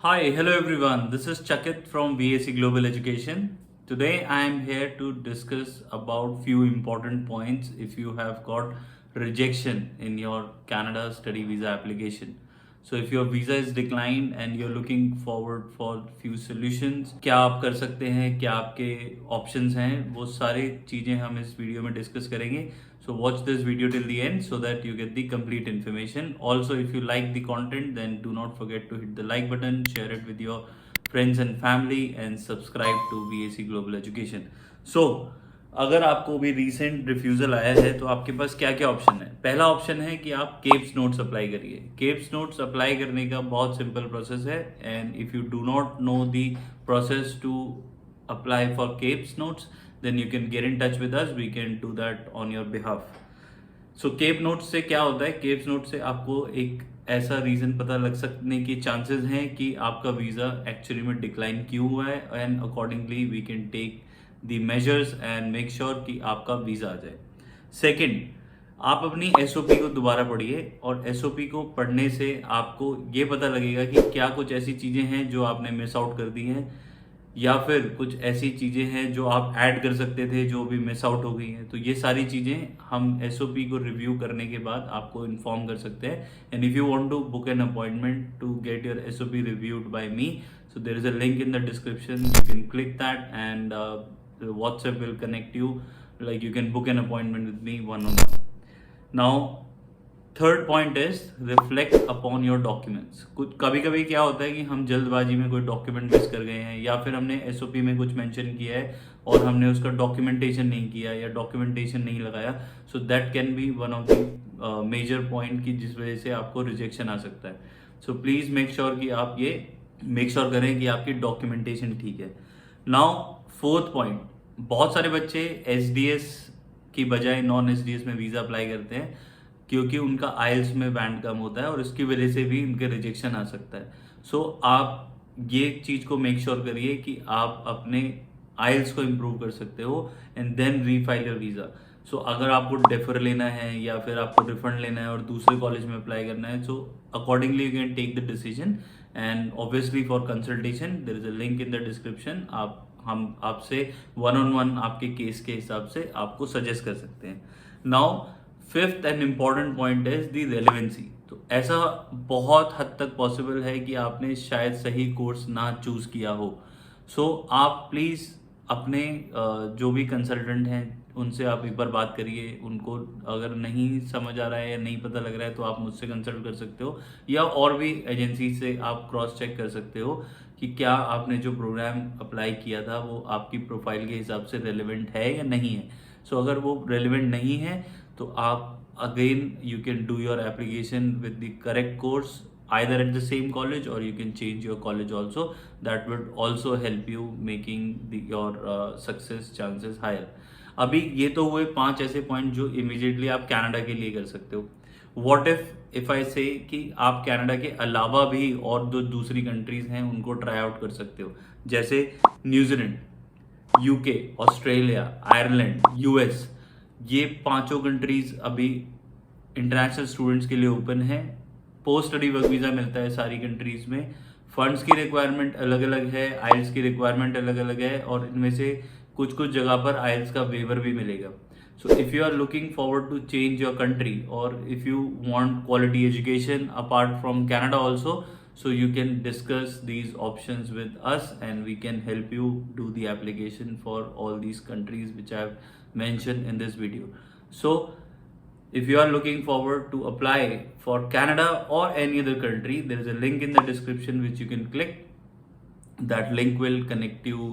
Hi, hello everyone. This is Chakit from VAC Global Education. Today I am here to discuss about few important points if you have got rejection in your Canada study visa application. So if your visa is declined and you're looking forward for few solutions, क्या आप कर सकते हैं, क्या आपके options हैं, वो सारी चीज़ें हम इस वीडियो में डिस्कस करेंगे. So watch this video till the end so that you get the complete information. Also, if you like the content, then do not forget to hit the like button, share it with your friends and family, and subscribe to VAC Global Education. So, अगर आपको भी recent refusal आया है तो आपके पास क्या क्या option है. पहला ऑप्शन है कि आप केप्स नोट्स अप्लाई करिए. केप्स नोट्स अप्लाई करने का बहुत सिंपल प्रोसेस है, and if you do not know the process to apply for CAPES notes, then you can get in touch with us. We can do that on your behalf. So CAPE notes से क्या होता है? CAPES notes से आपको एक ऐसा reason पता लग सकने की चांसेस हैं कि आपका वीज़ा एक्चुअली में डिक्लाइन क्यों हुआ है, and accordingly we can take the measures and make sure कि आपका वीज़ा आ जाए. सेकेंड, आप अपनी एसओपी को दोबारा पढ़िए, और एसओपी को पढ़ने से आपको ये पता लगेगा कि क्या कुछ ऐसी चीज़ें हैं जो आपने मिस आउट कर दी हैं, या फिर कुछ ऐसी चीज़ें हैं जो आप ऐड कर सकते थे जो भी मिस आउट हो गई हैं. तो ये सारी चीज़ें हम एसओपी को रिव्यू करने के बाद आपको इन्फॉर्म कर सकते हैं. And if you want to book an appointment to get your SOP reviewed by me, so there is a link in the description. You can click that and WhatsApp will connect you, like you can book an appointment with me one-on-one. Now, third point is reflect upon your documents. कुछ कभी कभी क्या होता है कि हम जल्दबाजी में कोई डॉक्यूमेंट मिस कर गए हैं, या फिर हमने एसओपी में कुछ मेंशन किया है और हमने उसका डॉक्यूमेंटेशन नहीं किया या डॉक्यूमेंटेशन नहीं लगाया. So that can be one of the major point की जिस वजह से आपको रिजेक्शन आ सकता है. सो प्लीज़ मेक श्योर कि आप ये मेक श्योर करें कि आपकी डॉक्यूमेंटेशन ठीक है. नाउ फोर्थ पॉइंट, बहुत सारे बच्चे एसडीएस की बजाय नॉन एसडीएस में वीज़ा अप्लाई करते हैं क्योंकि उनका आइल्स में बैंड कम होता है और इसकी वजह से भी उनके रिजेक्शन आ सकता है. सो आप ये चीज़ को मेक श्योर करिए कि आप अपने आइल्स को इम्प्रूव कर सकते हो and then refile your visa. So अगर आपको डेफर लेना है या फिर आपको रिफंड लेना है और दूसरे कॉलेज में अप्लाई करना है, so accordingly you can take the decision. And obviously for consultation there is a link in the description. हम आपसे वन-on-one आपके केस के हिसाब से आपको सजेस्ट कर सकते हैं. Now fifth and important point is the relevancy. तो ऐसा बहुत हद तक पॉसिबल है कि आपने शायद सही कोर्स ना चूज किया हो. सो आप प्लीज़ अपने जो भी कंसल्टेंट हैं उनसे आप एक बार बात करिए. उनको अगर नहीं समझ आ रहा है या नहीं पता लग रहा है तो आप मुझसे कंसल्ट कर सकते हो, या और भी एजेंसी से आप क्रॉस चेक कर सकते हो कि क्या आपने जो प्रोग्राम अप्लाई किया था वो आपकी प्रोफाइल के हिसाब से रेलेवेंट है या नहीं है. सो अगर वो रेलेवेंट नहीं है तो आप again you can do your application with the correct course either at the same college, or you can change your college also. That would also help you making your success chances higher. अभी ये तो हुए 5 ऐसे point जो immediately आप Canada के लिए कर सकते हो. वॉट इफ आई से कि आप कनाडा के अलावा भी और जो दूसरी कंट्रीज हैं उनको ट्राई आउट कर सकते हो, जैसे New Zealand, UK, Australia, Ireland, US. ये पांचों कंट्रीज अभी इंटरनेशनल स्टूडेंट्स के लिए ओपन है. पोस्ट स्टडी वर्क वीज़ा मिलता है सारी कंट्रीज में. फंड्स की रिक्वायरमेंट अलग अलग है, आइल्स की रिक्वायरमेंट अलग अलग है, और इनमें से कुछ कुछ जगह पर आइल्स का वेवर भी मिलेगा. So if you are looking forward to change your country, और if you want quality education apart from Canada also, so you can discuss these options with us and we can help you do the application for all these countries which I have mentioned in this video. So if you are looking forward to apply for Canada or any other country, there is a link in the description which you can click. That link will connect you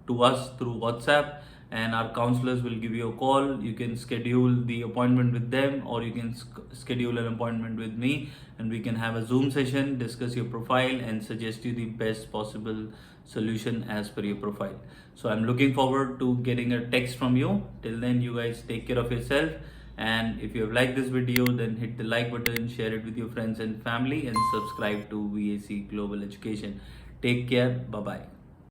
to us through WhatsApp, and our counselors will give you a call. You can schedule the appointment with them, or you can schedule an appointment with me, and we can have a Zoom session, discuss your profile and suggest you the best possible solution as per your profile. So I'm looking forward to getting a text from you. Till then, you guys take care of yourself. And if you have liked this video, then hit the like button, share it with your friends and family, and subscribe to VAC Global Education. Take care. Bye bye.